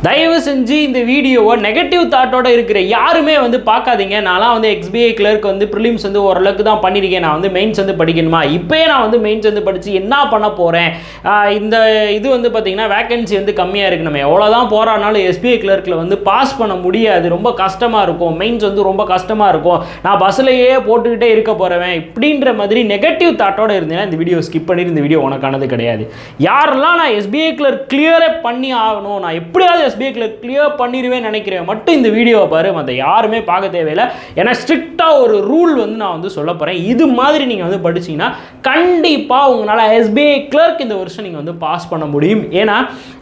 தயவு செஞ்சு இந்த வீடியோவை நெகட்டிவ் தாட்டோட இருக்கிற யாருமே வந்து பார்க்காதீங்க. நான்லாம் வந்து SBI கிளர்க் வந்து ப்ரிலிம்ஸ் வந்து ஓரளவுக்கு தான் பண்ணியிருக்கேன். நான் வந்து மெயின்ஸ் வந்து படிக்கணுமா, இப்போயே நான் வந்து மெயின்ஸ் வந்து படித்து என்ன பண்ண போகிறேன், இந்த இது வந்து பார்த்திங்கன்னா வேகன்சி வந்து கம்மியாக இருக்குது, நம்ம எவ்வளோ தான் போகிறானாலும் SBI கிளர்க்கில் வந்து பாஸ் பண்ண முடியாது, ரொம்ப கஷ்டமாக இருக்கும், மெயின்ஸ் வந்து ரொம்ப கஷ்டமாக இருக்கும், நான் பஸ்ஸிலேயே போட்டுக்கிட்டே இருக்க போகிறவன் இப்படின்ற மாதிரி நெகட்டிவ் தாட்டோடு இருந்தேன்னா இந்த வீடியோ ஸ்கிப் பண்ணிட்டு இந்த வீடியோ உனக்கானது கிடையாது. யாரெல்லாம் நான் SBI கிளர்க் கிளியரே பண்ணி ஆகணும், நான் எப்படியாவது SBI கிளர்க் கிளியர் பண்ணிடுவேன் நினைக்கிறேன் மட்டும் இந்த வீடியோவை பாரு, மற்ற யாருமே பார்க்க தேவையில்லை. ஏன்னா ஸ்ட்ரிக்டாக ஒரு ரூல் வந்து நான் வந்து சொல்ல போகிறேன். இது மாதிரி நீங்கள் வந்து படிச்சிங்கன்னா கண்டிப்பாக உங்களால் SBI கிளர்க் இந்த வருஷம் நீங்கள் வந்து பாஸ் பண்ண முடியும். ஏன்னா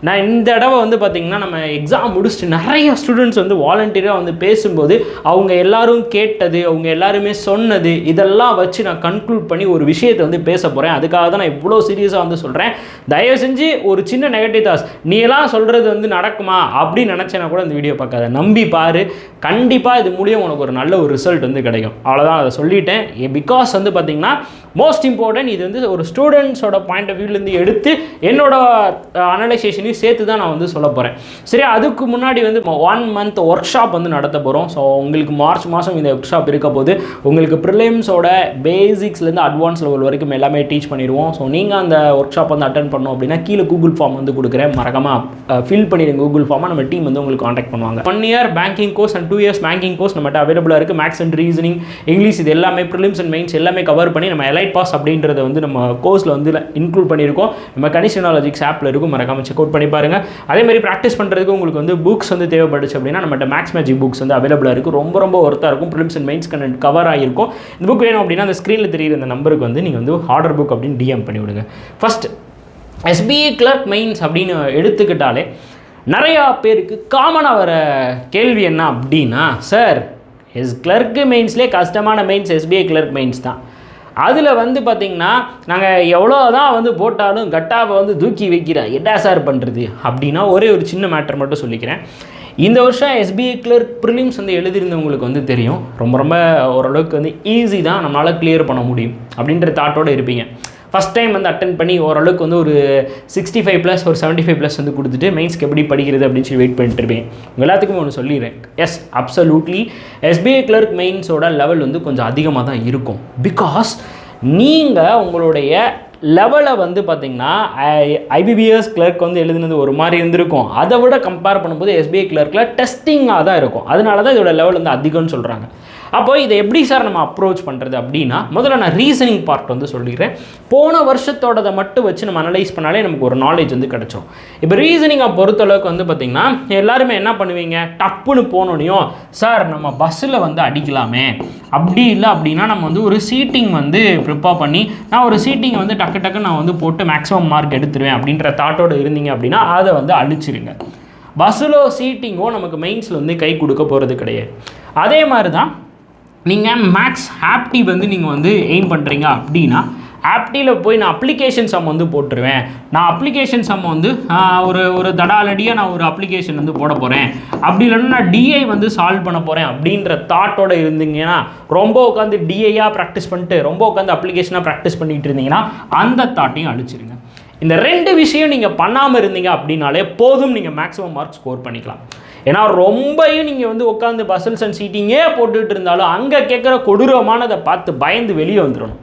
நான் இந்த தடவை வந்து பார்த்திங்கன்னா நம்ம எக்ஸாம் முடிச்சுட்டு நிறைய ஸ்டூடெண்ட்ஸ் வந்து வாலண்டியராக வந்து பேசும்போது அவங்க எல்லாரும் கேட்டது, அவங்க எல்லாருமே சொன்னது, இதெல்லாம் வச்சு நான் கன்க்ளூட் பண்ணி ஒரு விஷயத்தை வந்து பேச போகிறேன். அதுக்காக தான் நான் இவ்வளோ சீரியஸாக வந்து சொல்கிறேன். தயவு செஞ்சு ஒரு சின்ன நெகட்டிவ் தாட்ஸ், நீ எல்லாம் சொல்கிறது வந்து நடக்குமா அப்படின்னு நினச்சேன்னா கூட இந்த வீடியோ பார்க்காத, நம்பி பாரு, கண்டிப்பாக இது மூலியம் உனக்கு ஒரு நல்ல ஒரு ரிசல்ட் வந்து கிடைக்கும். அவ்வளோதான், அதை சொல்லிட்டேன். பிகாஸ் வந்து பார்த்திங்கன்னா மோஸ்ட் இம்பார்ட்டன்ட், இது வந்து ஒரு ஸ்டூடெண்ட்ஸோட பாயிண்ட் ஆஃப் வியூலேருந்து எடுத்து என்னோட அனலைசேஷனையும் சேர்த்து தான் நான் வந்து சொல்ல போகிறேன். சரி, அதுக்கு முன்னாடி வந்து 1 month ஒர்க் ஷாப் வந்து நடத்த போகிறோம். ஸோ உங்களுக்கு மார்ச் மாதம் இந்த ஒர்க் ஷாப் இருக்க போது உங்களுக்கு ப்ரிலிம்ஸோட பேசிக்ஸ்லேருந்து அட்வான்ஸ் லெவல் வரைக்கும் எல்லாமே டீச் பண்ணிடுவோம். ஸோ நீங்கள் அந்த ஒர்க் ஷாப் வந்து அட்டன் பண்ணோம் அப்படின்னா கீழே கூகுள் ஃபார்ம் வந்து கொடுக்குறேன், மறக்காமல் ஃபில் பண்ணிடுங்க கூகுள் ஃபார்மாக. நம்ம டீம் வந்து உங்களுக்கு காண்டாக்ட் பண்ணுவாங்க. 1 year banking course and 2 years banking course நம்மகிட்ட அவைலபிளாக இருக்குது. மேக்ஸ் அண்ட் ரீசனிங், இங்கிலீஷ், இது எல்லாமே ப்ரிலிம்ஸ் அண்ட் மெயின்ஸ் எல்லாமே கவர் பண்ணி நம்ம எலைட் பாஸ் அப்படின்றத வந்து நம்ம கோர்ஸில் வந்து இன்க்ளூட் பண்ணியிருக்கோம். நம்ம கனிஷ் நாலேஜிக்ஸ் ஆப்பில் இருக்கும், மறக்காமல் செக் அவுட் பண்ணி பாருங்கள். அதே மாதிரி ப்ராக்டிஸ் பண்ணுறதுக்கு உங்களுக்கு வந்து புக்ஸ் வந்து தேவைப்படுச்சு அப்படின்னா நம்மகிட்ட மேக்ஸ் மேஜிக் புக்ஸ் வந்து அவைலபிளாக இருக்குது. ரொம்ப ரொம்ப ஒர்த்தாக இருக்கும். Prelims and mains content cover ஆகிருக்கும். இந்த புக் வேணும் அப்படின்னா அந்த ஸ்க்ரீனில் தெரியுற இந்த நம்பருக்கு வந்து நீங்கள் வந்து ஆர்டர் புக் அப்படின்னு DM பண்ணி விடுங்க. ஃபஸ்ட் SBI கிளர்க் மெயின்ஸ் அப்படின்னு எடுத்துக்கிட்டாலே நிறையா பேருக்கு காமனாக வர கேள்வி என்ன அப்படின்னா, சார் கிளர்க்கு மெயின்ஸ்லேயே கஷ்டமான மெயின்ஸ் SBI கிளர்க் மெயின்ஸ் தான், அதில் வந்து பார்த்திங்கன்னா நாங்கள் எவ்வளோ தான் வந்து போட்டாலும் கட்டாவை வந்து தூக்கி வைக்கிறேன், என்ன சார் பண்ணுறது அப்படின்னா ஒரே ஒரு சின்ன மேட்டர் மட்டும் சொல்லிக்கிறேன். இந்த வருஷம் SBI கிளர்க் ப்ரிலிம்ஸ் வந்து எழுதியிருந்தவங்களுக்கு வந்து தெரியும், ரொம்ப ரொம்ப ஓரளவுக்கு வந்து ஈஸி தான், நம்மளால் கிளியர் பண்ண முடியும் அப்படின்ற தாட்டோடு இருப்பீங்க. ஃபஸ்ட் டைம் வந்து அட்டன் பண்ணி ஓரளவுக்கு வந்து ஒரு 65+ ஒரு 75+ வந்து கொடுத்துட்டு மெயின்ஸ்க்கு எப்படி படிக்கிறது அப்படின்னு சொல்லி வெயிட் பண்ணிட்டு இருப்பேன். உங்கள் எல்லாத்துக்குமே ஒன்று சொல்லிடுறேன், எஸ் அப்சல்யூட்லி SBI கிளர்க் மெயின்ஸோட லெவல் வந்து கொஞ்சம் அதிகமாக தான் இருக்கும். பிகாஸ் நீங்கள் உங்களுடைய லெவலை வந்து பார்த்திங்கன்னா IBPS கிளர்க் வந்து எழுதுனது ஒரு மாதிரி இருந்திருக்கும், அதை விட கம்பேர் பண்ணும்போது SBI கிளர்க்கில் டெஸ்டிங்காக தான் இருக்கும். அதனால தான் இதோட லெவல் வந்து அதிகம்னு சொல்கிறாங்க. அப்போ இதை எப்படி சார் நம்ம அப்ரோச் பண்ணுறது அப்படின்னா, முதல்ல நான் ரீசனிங் பார்ட் வந்து சொல்லிடுறேன். போன வருஷத்தோடதை மட்டும் வச்சு நம்ம அனலைஸ் பண்ணாலே நமக்கு ஒரு நாலேஜ் வந்து கிடச்சிரும். இப்போ ரீசனிங்கை பொறுத்தளவுக்கு வந்து பார்த்திங்கன்னா எல்லாருமே என்ன பண்ணுவீங்க, டப்புன்னு போனோடையும் சார் நம்ம பஸ்ஸில் வந்து அடிக்கலாமே, அப்படி இல்லை அப்படின்னா நம்ம வந்து ஒரு சீட்டிங் வந்து ப்ரிப்பேர் பண்ணி நான் ஒரு சீட்டிங் வந்து டக்கு நான் வந்து போட்டு மேக்ஸிமம் மார்க் எடுத்துருவேன் அப்படின்ற தாட்டோடு இருந்தீங்க அப்படின்னா அதை வந்து அழிச்சிருங்க. பஸ்ஸிலோ சீட்டிங்கோ நமக்கு மெயின்ஸில் வந்து கை கொடுக்க போகிறது கிடையாது. அதே மாதிரி தான் நீங்கள் மேக்ஸ் ஆப்டி வந்து நீங்கள் வந்து எய்ம் பண்ணுறீங்க அப்படின்னா ஆப்டியில் போய் நான் அப்ளிகேஷன் சம் வந்து போட்டுருவேன், நான் அப்ளிகேஷன் சம் வந்து ஒரு தடாலடியாக நான் ஒரு அப்ளிகேஷன் வந்து போட போகிறேன், அப்படி இல்லைன்னா நான் DI வந்து சால்வ் பண்ண போகிறேன் அப்படின்ற தாட்டோடு இருந்தீங்கன்னா, ரொம்ப உட்காந்து DIயாக ப்ராக்டிஸ் பண்ணிட்டு ரொம்ப உட்காந்து அப்ளிகேஷனாக ப்ராக்டிஸ் பண்ணிகிட்டு இருந்தீங்கன்னா அந்த தாட்டையும் அழிச்சிருங்க. இந்த 2 விஷயம் நீங்கள் பண்ணாமல் இருந்தீங்க அப்படின்னாலே போதும், நீங்கள் மேக்ஸிமம் மார்க் ஸ்கோர் பண்ணிக்கலாம். ஏன்னா ரொம்பவும் நீங்கள் வந்து உட்காந்து பஸ்ஸல்ஸ் அண்ட் சீட்டிங்கே போட்டுக்கிட்டு இருந்தாலும் அங்கே கேட்குற கொடூரமானதை பார்த்து பயந்து வெளியே வந்துடணும்.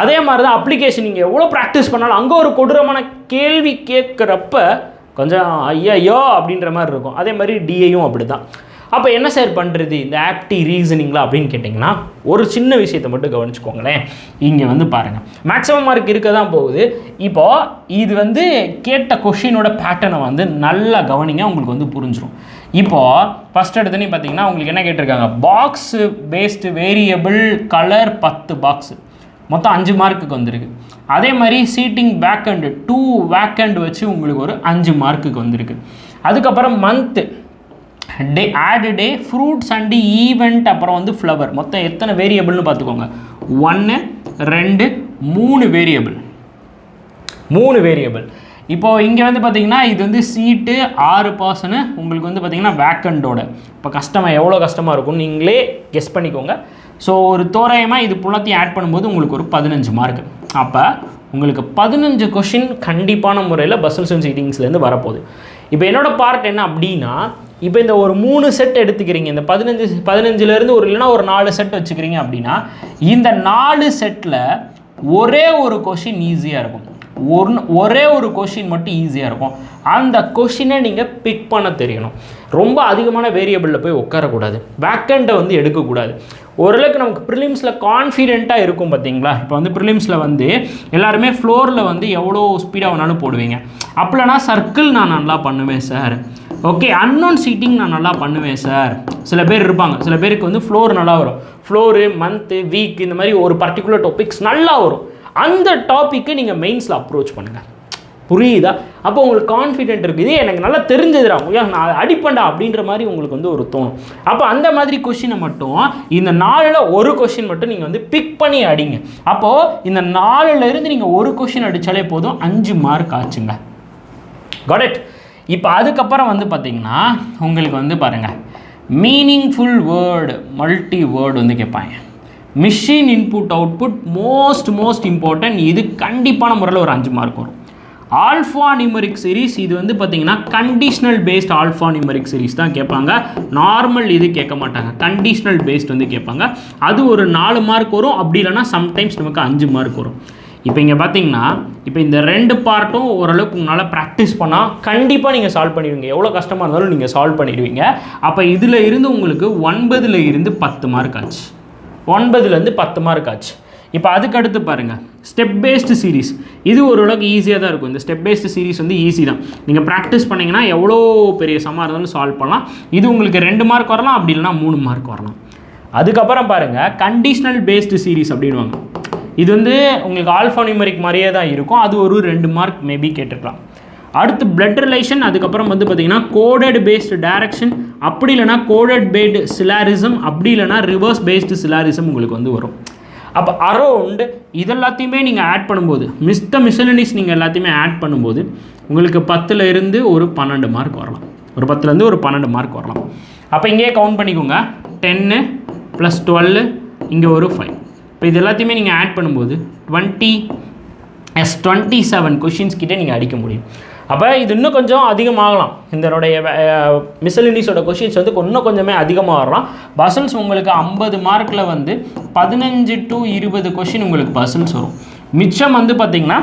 அதே மாதிரி தான் அப்ளிகேஷன் நீங்கள் எவ்வளோ ப்ராக்டிஸ் பண்ணாலும் அங்கே ஒரு கொடூரமான கேள்வி கேட்குறப்ப கொஞ்சம் ஐயோ அப்படின்ற மாதிரி இருக்கும். அதே மாதிரி DIயும் அப்படி தான். அப்போ என்ன சார் பண்ணுறது இந்த ஆப்டி ரீசனிங்கில் அப்படின்னு கேட்டிங்கன்னா ஒரு சின்ன விஷயத்தை மட்டும் கவனிச்சுக்கோங்களேன். இங்கே வந்து பாருங்கள், மேக்ஸிமம் மார்க் இருக்க தான் போகுது. இப்போது இது வந்து கேட்ட கொஷினோட பேட்டர்னை வந்து நல்லா கவனிங்க, உங்களுக்கு வந்து புரிஞ்சிடும். இப்போது ஃபஸ்ட் எடுத்துன்னு பார்த்தீங்கன்னா உங்களுக்கு என்ன கேட்டிருக்காங்க, box based variable colour 10 box, மொத்தம் 5 மார்க்குக்கு வந்திருக்கு. அதே மாதிரி சீட்டிங் வேக்கண்ட் 2 வேக்கண்ட் வச்சு உங்களுக்கு ஒரு 5 மார்க்குக்கு வந்திருக்கு. அதுக்கப்புறம் month, day, odd day, fruits and event, அப்புறம் வந்து ஃப்ளவர், மொத்தம் எத்தனை வேரியபிள்னு பார்த்துக்கோங்க, 1 2 3 வேரியபிள், 3 வேரியபிள். இப்போது இங்கே வந்து பார்த்திங்கன்னா இது வந்து சீட்டு 6% உங்களுக்கு வந்து பார்த்திங்கன்னா வேக்கண்டோட. இப்போ கஷ்டமாக எவ்வளோ கஷ்டமாக இருக்கும்னு நீங்களே கெஸ் பண்ணிக்கோங்க. ஸோ ஒரு தோராயமாக இது புள்ளத்தையும் ஆட் பண்ணும்போது உங்களுக்கு ஒரு 15 மார்க். அப்போ உங்களுக்கு 15 கொஷின் கண்டிப்பான முறையில் பஸ்ஸல்ஸ் அண்ட் சீட்டிங்ஸ்லேருந்து வரப்போகுது. இப்போ என்னோடய பார்ட் என்ன அப்படின்னா, இப்போ இந்த ஒரு 3 செட் எடுத்துக்கிறீங்க, இந்த 15 ஒரு இல்லைனா ஒரு 4 செட் வச்சுக்கிறீங்க அப்படின்னா, இந்த 4 செட்டில் ஒரே ஒரு கொஷின் ஈஸியாக இருக்கும், ஒரே ஒரு கொஷின் மட்டும் ஈஸியாக இருக்கும். அந்த கொஷினை நீங்கள் பிக் பண்ண தெரியணும். ரொம்ப அதிகமான வேரியபிளில் போய் உட்காரக்கூடாது, பேக்கெண்டை வந்து எடுக்கக்கூடாது. ஓரளவுக்கு நமக்கு ப்ரிலிம்ஸில் கான்ஃபிடென்ட்டாக இருக்கும் பார்த்தீங்களா. இப்போ வந்து ப்ரிலிம்ஸில் வந்து எல்லாருமே ஃப்ளோரில் வந்து எவ்வளோ ஸ்பீடாக வேணாலும் போடுவீங்க. அப்போலனா சர்க்கிள் நான் நல்லா பண்ணுவேன் சார், ஓகே அன்னோன் சீட்டிங் நான் நல்லா பண்ணுவேன் சார். சில பேர் இருப்பாங்க, சில பேருக்கு வந்து ஃப்ளோர் நல்லா வரும், ஃப்ளோரு மந்த்து வீக் இந்த மாதிரி ஒரு பர்டிகுலர் டாபிக்ஸ் நல்லா வரும். அந்த டாப்பிக்கை நீங்கள் மெயின்ஸில் அப்ரோச் பண்ணுங்கள், புரியுதா? அப்போ உங்களுக்கு கான்ஃபிடென்ட் இருக்குது, எனக்கு நல்லா தெரிஞ்சதுடா, நான் அடிப்பண்டா அப்படின்ற மாதிரி உங்களுக்கு வந்து ஒரு தோணும். அப்போ அந்த மாதிரி கொஷினை மட்டும் இந்த 4ல் ஒரு கொஷின் மட்டும் நீங்கள் வந்து பிக் பண்ணி அடிங்க. அப்போது இந்த 4லேருந்து நீங்கள் ஒரு கொஷின் அடித்தாலே போதும், 5 மார்க் ஆச்சுங்க. Got it. இப்போ அதுக்கப்புறம் வந்து பார்த்திங்கன்னா உங்களுக்கு வந்து பாருங்கள், மீனிங்ஃபுல் வேர்டு மல்டி வேர்டு வந்து கேட்பாங்க. Machine input output most important. இது கண்டிப்பான முறையில் ஒரு 5 மார்க் வரும். ஆல்ஃபா நியூமரிக் சீரீஸ் இது வந்து பார்த்திங்கன்னா conditional based alpha numeric series தான் கேட்பாங்க, நார்மல் இது கேட்க மாட்டாங்க, கண்டிஷனல் பேஸ்ட் வந்து கேட்பாங்க. அது ஒரு 4 மார்க் வரும், அப்படி இல்லைனா சம்டைம்ஸ் நமக்கு 5 மார்க் வரும். இப்போ இங்கே பார்த்தீங்கன்னா இப்போ இந்த 2 பார்ட்டும் ஓரளவுக்கு உங்களால் ப்ராக்டிஸ் பண்ணால் கண்டிப்பாக நீங்கள் சால்வ் பண்ணிடுவீங்க. எவ்வளோ கஷ்டமாக இருந்தாலும் நீங்கள் சால்வ் பண்ணிடுவீங்க. அப்போ இதில் இருந்து உங்களுக்கு 9ல் இருந்து 10 மார்க் ஆச்சு, 9லேருந்து 10 மார்க் ஆச்சு. இப்போ அதுக்கடுத்து பாருங்கள், ஸ்டெப் பேஸ்டு சீரீஸ். இது ஓரளவுக்கு ஈஸியாக தான் இருக்கும். இந்த ஸ்டெப் பேஸ்டு சீரீஸ் வந்து ஈஸி தான், நீங்கள் ப்ராக்டிஸ் பண்ணிங்கன்னா எவ்வளோ பெரிய சம்மாக இருந்தாலும் சால்வ் பண்ணலாம். இது உங்களுக்கு 2 மார்க் வரலாம், அப்படி இல்லைனா 3 மார்க் வரலாம். அதுக்கப்புறம் பாருங்கள், கண்டிஷனல் பேஸ்டு சீரீஸ் அப்படின்வாங்க. இது வந்து உங்களுக்கு ஆல்ஃபா நியூமரிக் மாதிரியே தான் இருக்கும், அது ஒரு 2 மார்க் மேபி கேட்டுருக்கலாம். அடுத்து பிளட் ரிலேஷன், அதுக்கப்புறம் வந்து பார்த்திங்கன்னா கோடட் பேஸ்டு டைரக்ஷன், அப்படி இல்லைனா கோடட் பேஸ்டு சிலாரிசம், அப்படி இல்லைனா ரிவர்ஸ் பேஸ்டு சிலாரிசம் உங்களுக்கு வந்து வரும். அப்போ அரௌண்ட் இதெல்லாத்தையுமே நீங்கள் ஆட் பண்ணும்போது, மிஸ்லனிஸ் நீங்கள் எல்லாத்தையுமே ஆட் பண்ணும்போது உங்களுக்கு 10ல் இருந்து ஒரு 12 மார்க் வரலாம், ஒரு 10லேருந்து ஒரு 12 மார்க் வரலாம். அப்போ இங்கேயே கவுண்ட் பண்ணிக்கோங்க, 10 + 12 இங்கே ஒரு 5. இப்போ இது எல்லாத்தையுமே நீங்கள் ஆட் பண்ணும்போது 27 கொஷின்ஸ் கிட்டே நீங்கள் அடிக்க முடியும். அப்போ இது இன்னும் கொஞ்சம் அதிகமாகலாம், இதனுடைய மிஸ்லனிஸோட கொஷின்ஸ் வந்து இன்னும் கொஞ்சமே அதிகமாக வரலாம். பசில்ஸ் உங்களுக்கு 50 மார்க்கில் வந்து 15 to 20 கொஷின் உங்களுக்கு பசில்ஸ் வரும். மிச்சம் வந்து பார்த்திங்கன்னா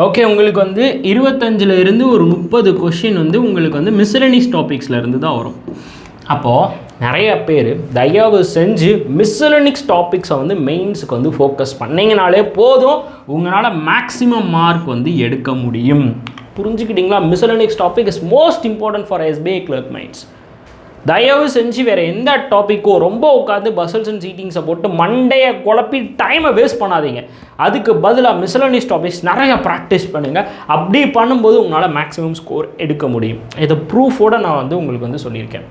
ஓகே, உங்களுக்கு வந்து 25ல் இருந்து ஒரு 30 கொஷின் வந்து உங்களுக்கு வந்து மிஸ்லனிஸ் டாபிக்ஸில் இருந்து தான் வரும். அப்போது நிறைய பேர் தயவு செஞ்சு மிஸ்லனிக்ஸ் டாபிக்ஸை வந்து மெயின்ஸுக்கு வந்து ஃபோக்கஸ் பண்ணிங்கனாலே போதும், உங்களால் மேக்ஸிமம் மார்க் வந்து எடுக்க முடியும். புரிஞ்சுக்கிட்டிங்களா? Miscellaneous topic is most important for SBI Clerk mains. தயவு செஞ்சு வேறு எந்த டாப்பிக்கோ ரொம்ப உட்காந்து பசல்ஸ் அண்ட் சீட்டிங்ஸை போட்டு மண்டையை குழப்பி டைமை வேஸ்ட் பண்ணாதீங்க. அதுக்கு பதிலாக மிஸ்லனிஸ் டாபிக்ஸ் நிறைய ப்ராக்டிஸ் பண்ணுங்கள். அப்படி பண்ணும்போது உங்களால் மேக்ஸிமம் ஸ்கோர் எடுக்க முடியும். இதை ப்ரூஃபோடு நான் வந்து உங்களுக்கு வந்து சொல்லியிருக்கேன்.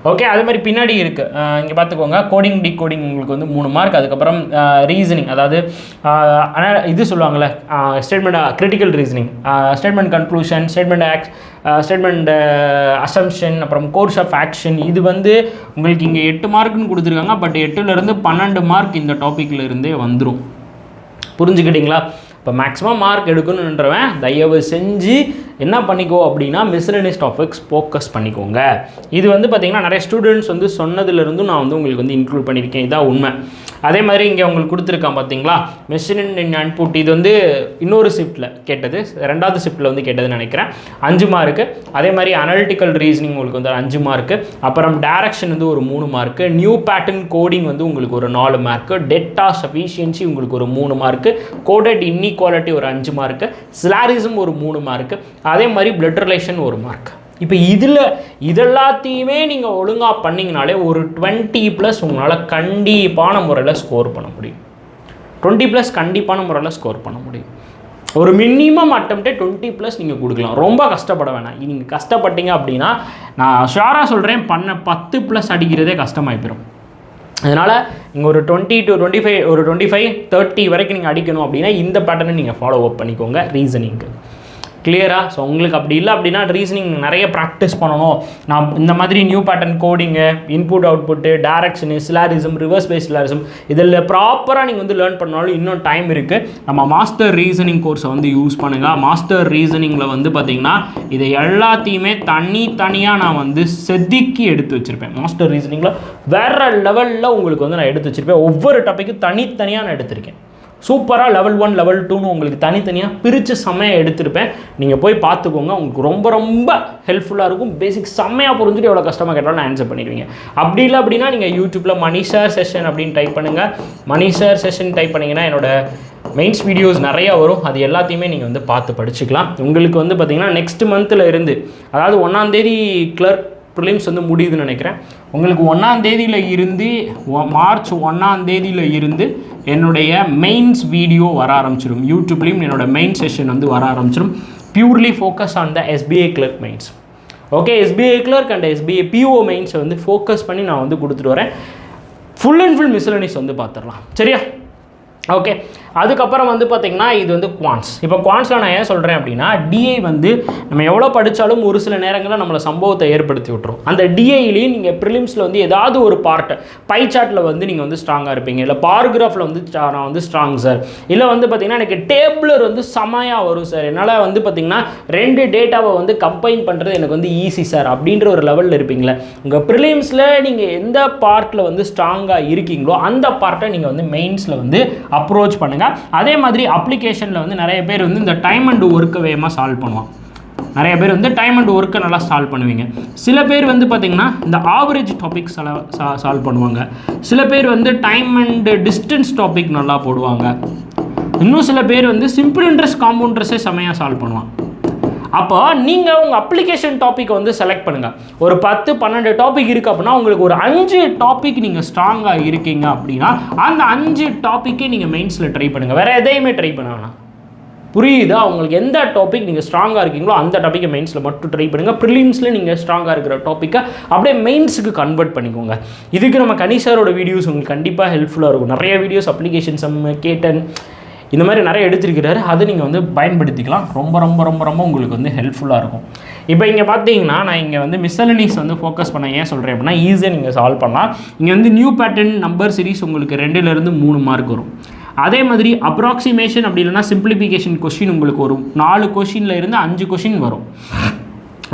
ஓகே, அதே மாதிரி பின்னாடி இருக்குது, இங்கே பார்த்துக்கோங்க. கோடிங் டிகோடிங் உங்களுக்கு வந்து 3 மார்க். அதுக்கப்புறம் ரீசனிங், அதாவது இது சொல்லுவாங்கள்ல, statement critical reasoning, statement conclusion, statement assumption, அப்புறம் கோர்ஸ் ஆஃப் ஆக்ஷன். இது வந்து உங்களுக்கு இங்கே 8 மார்க்குன்னு கொடுத்துருக்காங்க. பட் 8லேருந்து 12 மார்க் இந்த டாப்பிக்கில் இருந்தே வந்துடும். புரிஞ்சுக்கிட்டிங்களா? இப்போ மேக்ஸிமம் மார்க் எடுக்கணுன்றவன் தயவு செஞ்சு என்ன பண்ணிக்கோ அப்படின்னா மிஸ்லனிஸ் டாபிக்ஸ் ஃபோக்கஸ் பண்ணிக்கோங்க. இது வந்து பார்த்திங்கன்னா நிறைய ஸ்டூடெண்ட்ஸ் வந்து சொன்னதுலேருந்தும் நான் வந்து உங்களுக்கு வந்து இன்க்ளூட் பண்ணியிருக்கேன், இதான் உண்மை. அதே மாதிரி இங்கே உங்களுக்கு கொடுத்துருக்கான் பார்த்தீங்களா, மிஷின் இன் அன்புட். இது வந்து இன்னொரு ஷிஃப்ட்டில் கேட்டது, 2வது ஷிஃப்ட்டில் வந்து கேட்டதுன்னு நினைக்கிறேன். 5 மார்க்கு. அதே மாதிரி அனலிட்டிக்கல் ரீசனிங் உங்களுக்கு வந்து 5 மார்க்கு. அப்புறம் டைரக்ஷன் வந்து ஒரு 3 மார்க்கு. நியூ பேட்டர்ன் கோடிங் வந்து உங்களுக்கு ஒரு 4 மார்க்கு. டேட்டா சஃபிஷியன்சி உங்களுக்கு ஒரு 3 மார்க்கு. கோடட் இன்இக்வாலிட்டி ஒரு 5 மார்க்கு. சிலாரிசம் ஒரு 3 மார்க்கு. அதே மாதிரி பிளட் ரிலேஷன் 1 மார்க். இப்போ இதெல்லாத்தையுமே நீங்கள் ஒழுங்காக பண்ணிங்கனாலே ஒரு 20+ உங்களால் கண்டிப்பான முறையில் ஸ்கோர் பண்ண முடியும். 20+ கண்டிப்பான முறையில் ஸ்கோர் பண்ண முடியும். ஒரு மினிமம் அட்டம்ப்டே 20+ நீங்கள் கொடுக்கலாம். ரொம்ப கஷ்டப்பட வேணாம். நீங்கள் கஷ்டப்பட்டீங்க அப்படின்னா நான் ஷுவராக சொல்கிறேன், 10+ அடிக்கிறதே கஷ்டமாகி போயிடும். அதனால் இங்கே ஒரு 20 to 25, ஒரு 25, 30 வரைக்கும் நீங்கள் அடிக்கணும் அப்படின்னா இந்த பேட்டர்னை நீங்கள் ஃபாலோ அப் பண்ணிக்கோங்க ரீசனிங்க்கு. கிளியராக. ஸோ உங்களுக்கு அப்படி இல்லை அப்படின்னா ரீசனிங் நிறைய ப்ராக்டிஸ் பண்ணணும். நான் இந்த மாதிரி new pattern coding, input output, direction, syllogism, reverse base syllogism இதில் ப்ராப்பராக நீங்கள் வந்து லேர்ன் பண்ணாலும் இன்னும் டைம் இருக்குது. நம்ம மாஸ்டர் ரீசனிங் கோர்ஸை வந்து யூஸ் பண்ணுங்கள். மாஸ்டர் ரீசனிங்கில் வந்து பார்த்திங்கன்னா இதை எல்லாத்தையுமே தனியாக நான் வந்து செதுக்கி எடுத்து வச்சுருப்பேன். மாஸ்டர் ரீசனிங்கில் வேறு லெவலில் உங்களுக்கு வந்து நான் எடுத்து வச்சுருப்பேன். ஒவ்வொரு டாப்பிக்கும் தனித்தனியாக நான் எடுத்திருக்கேன். சூப்பராக லெவல் 1 லெவல் 2ன்னு உங்களுக்கு தனித்தனியாக பிரித்து செம்மையாக எடுத்திருப்பேன். நீங்கள் போய் பார்த்துக்கோங்க. உங்களுக்கு ரொம்ப ரொம்ப ஹெல்ப்ஃபுல்லாக இருக்கும். பேசிக் செம்மையாக புரிஞ்சுட்டு எவ்வளோ கஷ்டமாக கேட்டாலும் நான் ஆன்சர் பண்ணிடுவீங்க. அப்படி இல்லை அப்படின்னா நீங்கள் யூடியூப்பில் மணி சார் செஷன் அப்படின்னு டைப் பண்ணுங்கள். மணி சார் செஷன் டைப் பண்ணிங்கன்னா என்னோட மெயின்ஸ் வீடியோஸ் நிறையா வரும். அது எல்லாத்தையுமே நீங்கள் வந்து பார்த்து படிச்சுக்கலாம். உங்களுக்கு வந்து பார்த்திங்கன்னா நெக்ஸ்ட் மந்தில் இருந்து, அதாவது 1ஆம் தேதி கிளர்க் ப்ரிலிம்ஸ் வந்து முடியுதுன்னு நினைக்கிறேன். உங்களுக்கு 1ஆம் தேதியில் இருந்து மார்ச் 1ஆம் தேதியில் இருந்து என்னுடைய மெயின்ஸ் வீடியோ வர ஆரம்பிச்சிடும். யூடியூப்லேயும் என்னோடய மெயின் செஷன் வந்து வர ஆரம்பிச்சிடும். Purely focus on the SBI Clerk mains. Okay, SBI Clerk and SBI PO மெயின்ஸை வந்து ஃபோக்கஸ் பண்ணி நான் வந்து கொடுத்துட்டு வரேன். ஃபுல் அண்ட் ஃபுல் மிஸ்லனிஸ் வந்து பார்த்துடலாம். சரியா? ஓகே, அதுக்கப்புறம் வந்து பார்த்திங்கன்னா இது வந்து குவான்ஸ். இப்போ குவான்ஸில் நான் ஏன் சொல்கிறேன் அப்படின்னா டிஐ வந்து நம்ம எவ்வளோ படித்தாலும் ஒரு சில நேரங்களில் நம்மளை சம்பவத்தை ஏற்படுத்தி விட்டுரும். அந்த டிஐலையும் நீங்கள் ப்ரிலிம்ஸில் வந்து ஏதாவது ஒரு பார்ட்டை பை சார்ட்டில் வந்து நீங்கள் வந்து ஸ்ட்ராங்காக இருப்பீங்க, இல்லை பாராகிராஃபில் வந்து நான் வந்து ஸ்ட்ராங் சார், இல்லை வந்து பார்த்திங்கன்னா எனக்கு டேபிளர் வந்து செமையாக வரும் சார், என்னால் வந்து பார்த்திங்கன்னா 2 டேட்டாவை வந்து கம்பைன் பண்ணுறது எனக்கு வந்து ஈஸி சார் அப்படின்ற ஒரு லெவலில் இருப்பீங்களே. உங்கள் ப்ரிலிம்ஸில் நீங்கள் எந்த பார்ட்டில் வந்து ஸ்ட்ராங்காக இருக்கீங்களோ அந்த பார்ட்டை நீங்கள் வந்து மெயின்ஸில் வந்து அப்ரோச் பண்ணுங்கள். அதே மாதிரி அப்ளிகேஷனில் வந்து நிறைய பேர் வந்து இந்த டைம் அண்ட் ஒர்க்கை வேகமாக சால்வ் பண்ணுவாங்க. நிறைய பேர் வந்து டைம் அண்ட் ஒர்க்கை நல்லா சால்வ் பண்ணுவீங்க. சில பேர் வந்து பார்த்திங்கன்னா இந்த ஆவரேஜ் டாபிக் சால்வ் பண்ணுவாங்க. சில பேர் வந்து டைம் அண்ட் டிஸ்டன்ஸ் டாபிக் நல்லா போடுவாங்க. இன்னும் சில பேர் வந்து சிம்பிள் இன்ட்ரெஸ்ட் காம்பவுண்ட் இன்ட்ரெஸ்ட்டே செமையாக சால்வ் பண்ணுவாங்க. அப்போ நீங்கள் உங்கள் அப்ளிகேஷன் டாப்பிக்கை வந்து செலக்ட் பண்ணுங்கள். ஒரு 10-12 டாபிக் இருக்குது அப்படின்னா உங்களுக்கு ஒரு 5 டாபிக் நீங்கள் ஸ்ட்ராங்காக இருக்கீங்க அப்படின்னா அந்த 5 டாப்பிக்கே நீங்கள் மெயின்ஸில் ட்ரை பண்ணுங்கள். வேறு எதையுமே ட்ரை பண்ண வேணாம். புரியுதா? உங்களுக்கு எந்த டாபிக் நீங்கள் ஸ்ட்ராங்காக இருக்கீங்களோ அந்த டாப்பிக்கை மெயின்ஸில் மட்டும் ட்ரை பண்ணுங்கள். ப்ரிலிம்ஸில் நீங்கள் ஸ்ட்ராங்காக இருக்கிற டாப்பிக்கை அப்படியே மெயின்ஸுக்கு கன்வெர்ட் பண்ணிக்கோங்க. இதுக்கு நம்ம கனிஷாரோட வீடியோஸ் உங்களுக்கு கண்டிப்பாக ஹெல்ப்ஃபுல்லாக இருக்கும். நிறைய வீடியோஸ் அப்ளிகேஷன் சம், கேட்டன் இந்த மாதிரி நிறைய எடுத்திருக்கிறாரு. அதை நீங்கள் வந்து பயன்படுத்திக்கலாம். ரொம்ப ரொம்ப ரொம்ப ரொம்ப உங்களுக்கு வந்து ஹெல்ப்ஃபுல்லாக இருக்கும். இப்போ இங்கே பார்த்தீங்கன்னா நான் இங்கே வந்து மிஸ்சலனிஸ் வந்து ஃபோக்கஸ் பண்ண ஏன் சொல்கிறேன் அப்படின்னா ஈஸியாக நீங்கள் சால்வ் பண்ணலாம். இங்கே வந்து நியூ பேட்டர்ன் நம்பர் சீரிஸ் உங்களுக்கு 2லேருந்து 3 மார்க் வரும். அதே மாதிரி அப்ராக்சிமேஷன் அப்படி இல்லைனா சிம்பிளிஃபிகேஷன் கொஸ்டின் உங்களுக்கு ஒரு 4 கொஸ்டினில் இருந்து 5 கொஸ்டின் வரும்.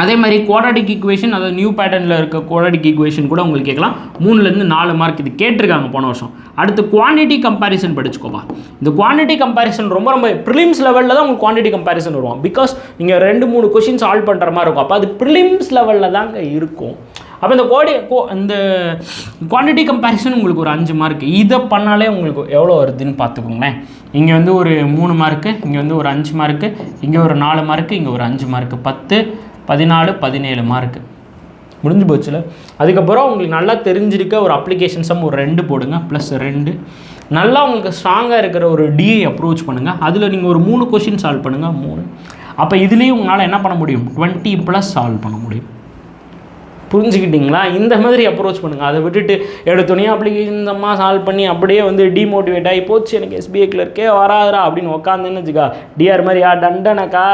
அதே மாதிரி குவாட்ராட்டிக் ஈக்குவேஷன், அதாவது நியூ பேட்டர்னில் இருக்க குவாட்ராட்டிக் ஈக்குவேஷன் கூட உங்களுக்கு கேட்கலாம். 3லேருந்து 4 மார்க் இது கேட்டிருக்காங்க போன வருஷம். அடுத்து குவான்டிட்டி கம்பேரிசன் படிச்சுக்கோப்பா. இந்த குவான்டிட்டி கம்பேரிசன் ரொம்ப ரொம்ப ப்ரிலிம்ஸ் லெவலில் தான் உங்களுக்கு குவான்டிட்டி கம்பேரிசன் வருவோம். பிகாஸ் நீங்கள் 2-3 கொஸ்டின் சால்வ் பண்ணுற மாதிரி இருக்கும். அப்போ அது ப்ரிலிம்ஸ் லெவலில் தாங்க இருக்கும். அப்போ இந்த இந்த குவான்டிட்டி கம்பேரிசன் உங்களுக்கு ஒரு 5 மார்க். இதை பண்ணாலே உங்களுக்கு எவ்வளோ வருதுன்னு பார்த்துக்கோங்களேன். இங்கே வந்து ஒரு 3 மார்க்கு, இங்கே வந்து ஒரு 5 மார்க்கு, இங்கே ஒரு 4 மார்க்கு, இங்கே ஒரு 5 மார்க்கு, 10, 14, 17 மார்க்கு முடிஞ்சு போச்சுல. அதுக்கப்புறம் உங்களுக்கு நல்லா தெரிஞ்சிருக்க ஒரு அப்ளிகேஷன் சம் ஒரு 2 போடுங்க, +2. நல்லா உங்களுக்கு ஸ்ட்ராங்காக இருக்கிற ஒரு டிஐ அப்ரோச் பண்ணுங்கள். அதில் நீங்கள் ஒரு 3 கொஷின் சால்வ் பண்ணுங்கள், 3. அப்போ இதுலேயும் உங்களால் என்ன பண்ண முடியும்? 20+ சால்வ் பண்ண முடியும். புரிஞ்சுக்கிட்டிங்களா? இந்த மாதிரி அப்ரோச் பண்ணுங்கள். அதை விட்டுட்டு எடுத்தோடனே அப்ளிகேஷன் சம்மாக சால்வ் பண்ணி அப்படியே வந்து டிமோட்டிவேட் ஆகி போச்சு எனக்கு SBI கிளர்க்கே வராதரா அப்படின்னு உட்காந்துன்னு வச்சுக்கா டிஆர் மாதிரி டண்டனக்கா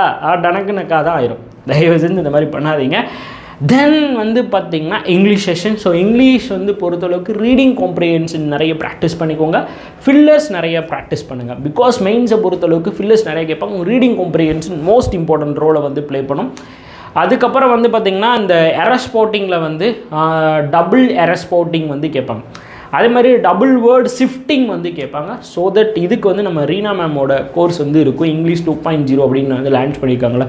டனக்குனக்கா தான் ஆயிரும். தயவு செஞ்சு இந்த மாதிரி பண்ணாதீங்க. தென் வந்து பார்த்திங்கன்னா இங்கிலீஷ் செஷன். ஸோ இங்கிலீஷ் வந்து பொறுத்தளவுக்கு ரீடிங் காம்ப்ரிஹென்ஷன் நிறைய ப்ராக்டிஸ் பண்ணிக்கோங்க. ஃபில்லர்ஸ் நிறைய ப்ராக்டிஸ் பண்ணுங்கள். பிகாஸ் மெயின்ஸை பொறுத்தளவுக்கு ஃபில்லர்ஸ் நிறைய கேட்பாங்க. ரீடிங் காம்ப்ரிஹென்ஷன் மோஸ்ட் இம்பார்ட்டன்ட் ரோலை வந்து ப்ளே பண்ணும். அதுக்கப்புறம் வந்து பார்த்திங்கன்னா இந்த எரர் ஸ்பாட்டிங்கில் வந்து டபுள் எரர் ஸ்பாட்டிங் வந்து கேட்பாங்க. அதே மாதிரி டபுள் வேர்ட் ஷிஃப்டிங் வந்து கேட்பாங்க. ஸோ தட் இதுக்கு வந்து நம்ம ரீனா மேமோட கோர்ஸ் வந்து இருக்கும். இங்கிலீஷ் 2.0 அப்படின்னு வந்து லான்ச் பண்ணியிருக்காங்களே.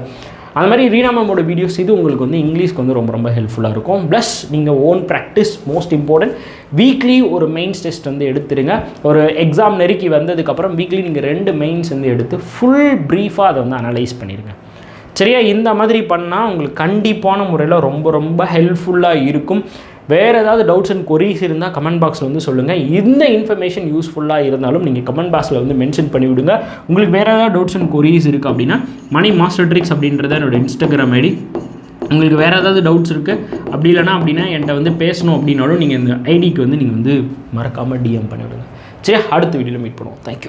அந்த மாதிரி ரீனா மேமோட வீடியோஸ் இது உங்களுக்கு வந்து இங்கிலீஷ்க்கு வந்து ரொம்ப ரொம்ப ஹெல்ப்ஃபுல்லாக இருக்கும். ப்ளஸ் நீங்கள் own practice most important. Weekly ஒரு மெயின்ஸ் டெஸ்ட் வந்து எடுத்துருங்க. ஒரு எக்ஸாம் நெருக்கி வந்ததுக்கப்புறம் வீக்லி நீங்கள் 2 மெயின்ஸ் வந்து எடுத்து ஃபுல் ப்ரீஃபாக அதை வந்து அனலைஸ் பண்ணிடுங்க. சரியா? இந்த மாதிரி பண்ணால் உங்களுக்கு கண்டிப்பான முறையில் ரொம்ப ரொம்ப ஹெல்ப்ஃபுல்லாக இருக்கும். வேறு ஏதாவது டவுட்ஸ் அண்ட் கொரீஸ் இருந்தால் கமெண்ட் பாக்ஸில் வந்து சொல்லுங்கள். இந்த இன்ஃபர்மேஷன் யூஸ்ஃபுல்லாக இருந்தாலும் நீங்கள் கமெண்ட் பாக்ஸில் வந்து மென்ஷன் பண்ணிவிடுங்க. உங்களுக்கு வேறு ஏதாவது டவுட்ஸ் அண்ட் கொரீஸ் இருக்குது அப்படின்னா மணி மாஸ்டர் ட்ரிக்ஸ் அப்படின்றத என்னோடய இன்ஸ்டாகிராம் ஐடி. உங்களுக்கு வேறு ஏதாவது டவுட்ஸ் இருக்குது அப்படி இல்லைனா அப்படின்னா என்கிட்ட வந்து பேசணும் அப்படின்னாலும் நீங்கள் இந்த ஐடிக்கு வந்து நீங்கள் வந்து மறக்காமல் டிஎம் பண்ணிவிடுங்க. சரி, அடுத்த வீடியோவில் மீட் பண்ணுவோம். தேங்க்யூ.